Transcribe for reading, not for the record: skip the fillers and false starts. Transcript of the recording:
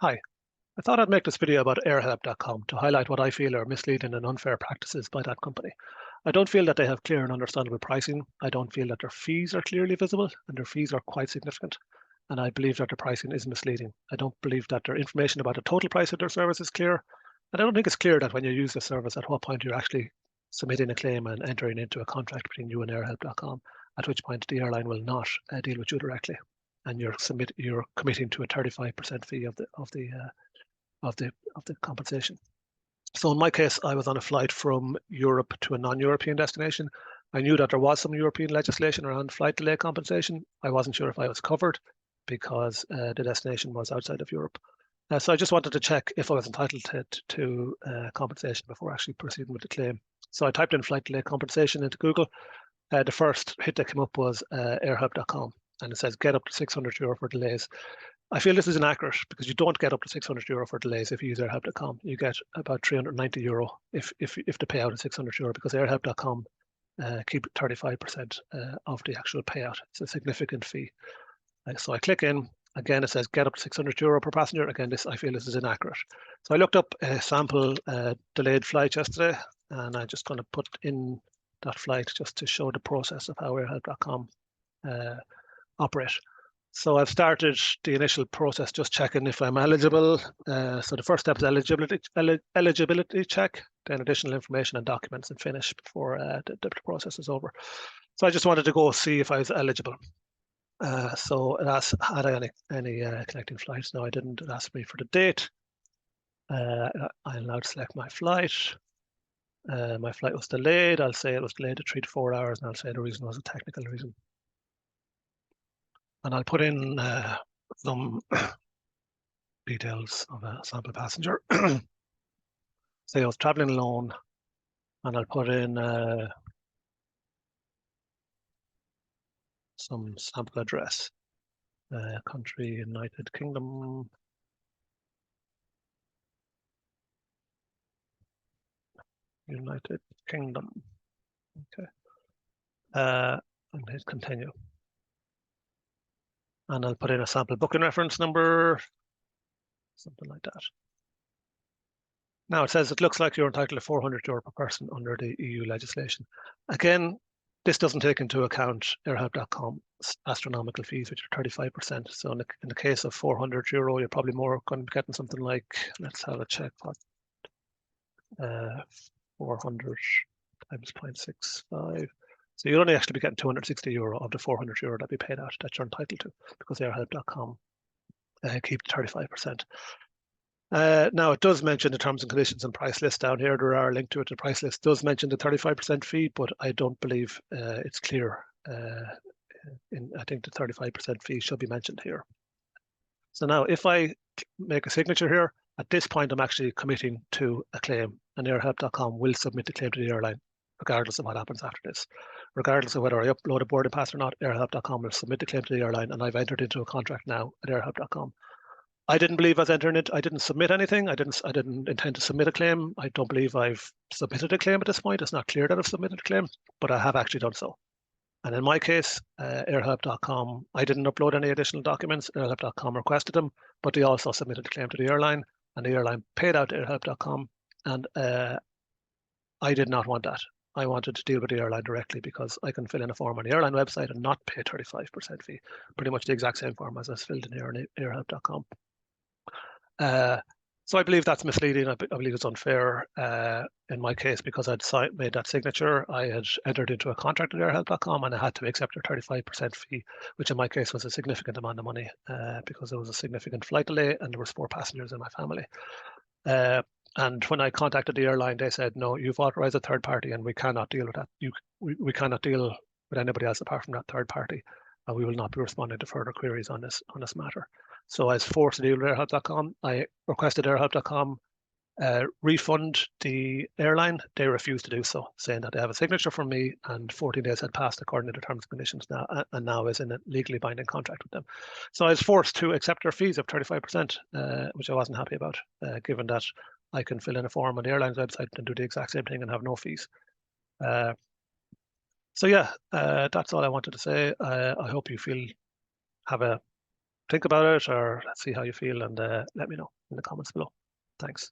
Hi, I thought I'd make this video about airhelp.com to highlight what I feel are misleading and unfair practices by that company. I don't feel that they have clear and understandable pricing. I don't feel that their fees are clearly visible, and their fees are quite significant. And I believe that their pricing is misleading. I don't believe that their information about the total price of their service is clear. And I don't think it's clear that when you use the service, at what point you're actually submitting a claim and entering into a contract between you and airhelp.com, at which point the airline will not deal with you directly. And you're committing to a 35% fee of the compensation. So in my case, I was on a flight from Europe to a non-European destination. I knew that there was some European legislation around flight delay compensation. I wasn't sure if I was covered because the destination was outside of Europe. So I just wanted to check if I was entitled to compensation before actually proceeding with the claim. So I typed in flight delay compensation into Google. The first hit that came up was airhelp.com, and it says get up to €600 for delays. I feel this is inaccurate because you don't get up to €600 for delays if you use airhelp.com. You get about €390 if the payout is €600 because airhelp.com keep 35% of the actual payout. It's a significant fee. So I click in. Again, it says get up to €600 per passenger. Again, I feel this is inaccurate. So I looked up a sample delayed flight yesterday, and I'm just going to put in that flight just to show the process of how airhelp.com operate. So I've started the initial process just checking if I'm eligible. So the first step is eligibility check, then additional information and documents, and finish before the process is over. So I just wanted to go see if I was eligible. So it asked, had I any connecting flights? No, I didn't. It asked me for the date. I'm allowed to select my flight. My flight was delayed. I'll say it was delayed to 3 to 4 hours, and I'll say the reason was a technical reason. And I'll put in some details of a sample passenger. Say I was traveling alone, and I'll put in some sample address. Country, United Kingdom. United Kingdom. Okay. And hit continue. And I'll put in a sample booking reference number, something like that. Now it says it looks like you're entitled to €400 per person under the EU legislation. Again, this doesn't take into account airhelp.com's astronomical fees, which are 35%. So in the case of €400, you're probably more going to be getting something like, let's have a check, 400 times 0.65. So you'll only actually be getting €260 of the €400 that we paid out that you're entitled to, because airhelp.com keep 35%. Now it does mention the terms and conditions and price list down here. There are a link to it. The price list does mention the 35% fee, but I don't believe it's clear. I think the 35% fee should be mentioned here. So now if I make a signature here, at this point I'm actually committing to a claim, and airhelp.com will submit the claim to the airline regardless of what happens after this. Regardless of whether I upload a boarding pass or not, airhelp.com will submit the claim to the airline, and I've entered into a contract now at airhelp.com. I didn't believe I was entering it. I didn't submit anything. I didn't intend to submit a claim. I don't believe I've submitted a claim at this point. It's not clear that I've submitted a claim, but I have actually done so. And in my case, airhelp.com, I didn't upload any additional documents. Airhelp.com requested them, but they also submitted a claim to the airline, and the airline paid out to airhelp.com. And I did not want that. I wanted to deal with the airline directly because I can fill in a form on the airline website and not pay 35% fee. Pretty much the exact same form as I filled in here on airhelp.com. So I believe that's misleading. I believe it's unfair in my case because I'd made that signature. I had entered into a contract with airhelp.com and I had to accept their 35% fee, which in my case was a significant amount of money because there was a significant flight delay and there were 4 passengers in my family. And when I contacted the airline, they said, no, you've authorized a third party and we cannot deal with that. We cannot deal with anybody else apart from that third party. And we will not be responding to further queries on this matter. So I was forced to deal with airhelp.com. I requested airhelp.com refund the airline. They refused to do so, saying that they have a signature from me and 14 days had passed according to the terms and conditions now, and now is in a legally binding contract with them. So I was forced to accept their fees of 35%, which I wasn't happy about, given that I can fill in a form on the airline's website and do the exact same thing and have no fees. So yeah, that's all I wanted to say. I hope you have a think about it or let's see how you feel and let me know in the comments below. Thanks.